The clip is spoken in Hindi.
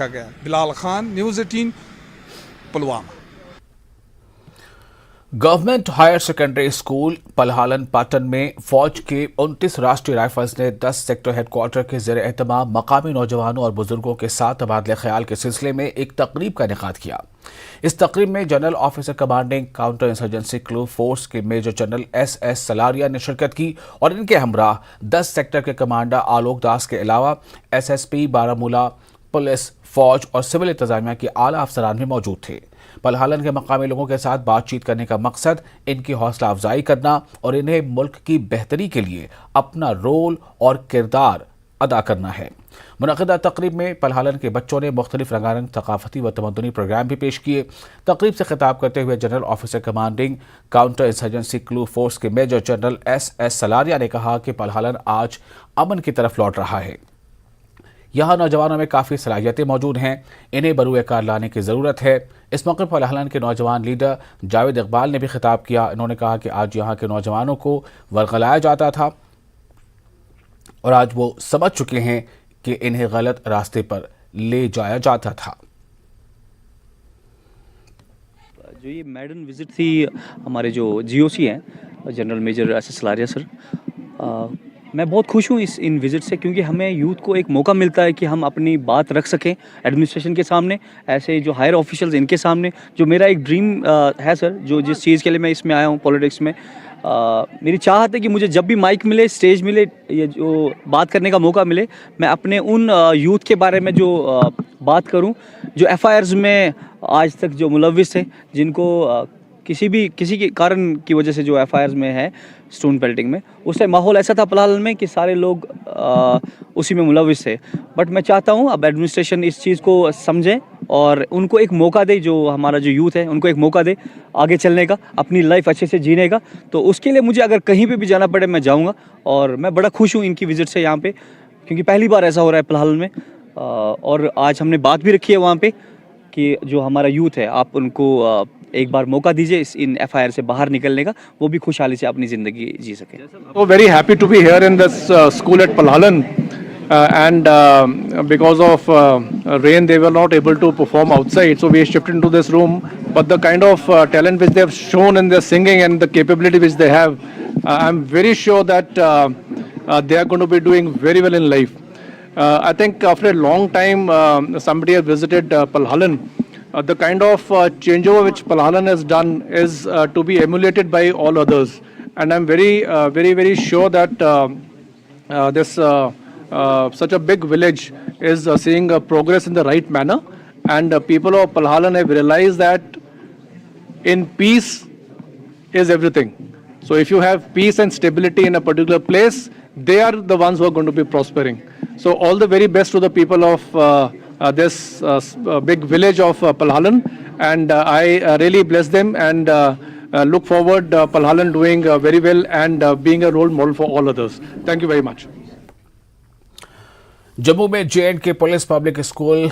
गया। Bilal Khan, news 18, Pulwama. Government higher secondary school Palhalan Pattan में फौज के 29 राष्ट्रीय राइफल्स ने 10 सेक्टर हेडक्वार्टर के ज़ेर एहतमाम मकामी नौजवानों और बुजुर्गों के साथ तबादले ख्याल के सिलसिले में एक तकरीब का इनेकाद किया। इस तकरीब में general officer commanding counter insurgency clue force के मेजर जनरल एस सलारिया ने शिरकत की और इनके हमराह 10 सेक्टर के कमांडर आलोक दास के अलावा SSP बारामूला, पुलिस, फौज और सिविल इंतजामिया के आला अफसरान भी मौजूद थे। पलहालन के मकामी लोगों के साथ बातचीत करने का मकसद इनकी हौसला अफजाई करना और इन्हें मुल्क की बेहतरी के लिए अपना रोल और किरदार अदा करना है। मुनक़िदा तकरीब में पलहालन के बच्चों ने मुख्तलिफ रंगारंग थकाफती व तमद्दुनी प्रोग्राम भी पेश किए। तकरीब से खिताब करते हुए general officer commanding counter insurgency clue force के मेजर जनरल एस सलारिया ने कहा कि पलहालन आज अमन की तरफ लौट रहा है। यहाँ नौजवानों में काफ़ी सलाहियतें मौजूद हैं, इन्हें बरूए कार लाने की ज़रूरत है। इस मौके पर पलहालन के नौजवान लीडर जावेद इकबाल ने भी खिताब किया। इन्होंने कहा कि आज यहाँ के नौजवानों को वर्गलाया जाता था और आज वो समझ चुके हैं कि इन्हें गलत रास्ते पर ले जाया जाता था। जो ये मैडन विजिट थी हमारे जो GOC हैं general major S Salaria sir, मैं बहुत खुश हूँ इन विज़िट से, क्योंकि हमें यूथ को एक मौका मिलता है कि हम अपनी बात रख सकें एडमिनिस्ट्रेशन के सामने, ऐसे जो हायर ऑफिशियल्स इनके सामने। जो मेरा एक ड्रीम है सर, जो जिस चीज़ के लिए मैं इसमें आया हूँ पॉलिटिक्स में, मेरी चाहत है कि मुझे जब भी माइक मिले, स्टेज मिले, ये जो बात करने का मौका मिले, मैं अपने उन यूथ के बारे में जो बात करूं जो FIRs में आज तक जो मुलविस थे, जिनको किसी के कारण की वजह से जो FIRs में है स्टोन पेल्टिंग में, उस टाइम माहौल ऐसा था पलहालन में कि सारे लोग उसी में मुलविस थे। बट मैं चाहता हूं अब एडमिनिस्ट्रेशन इस चीज़ को समझे और उनको एक मौका दे, जो हमारा जो यूथ है उनको एक मौका दे आगे चलने का, अपनी लाइफ अच्छे से जीने का। तो उसके लिए मुझे अगर कहीं पे भी जाना पड़े मैं जाऊँगा, और मैं बड़ा खुश हूँ इनकी विज़िट से यहाँ पर, क्योंकि पहली बार ऐसा हो रहा है पलहालन में। और आज हमने बात भी रखी है वहाँ पर कि जो हमारा यूथ है, आप उनको एक बार मौका दीजिए इन FIR से बाहर निकलने का, वो भी खुशहाली से अपनी ज़िंदगी जी सके। So very happy to be here in this school at Palahalan, and because of rain they were not able to perform outside, so we shifted into this room. But the kind of talent which they have shown in their singing and the capability which they have, I'm very sure that they are going to be doing very well in life. I think after a long time somebody has visited Palahalan. The kind of changeover which Palahalan has done is to be emulated by all others, and I'm very sure that this such a big village is seeing progress in the right manner, and people of Palahalan have realized that in peace is everything. So if you have peace and stability in a particular place, they are the ones who are going to be prospering. So all the very best to the people of this big village of Palahalan, and I really bless them and look forward Palahalan doing very well and being a role model for all others. Thank you very much. Jammu में JNK पुलिस पब्लिक स्कूल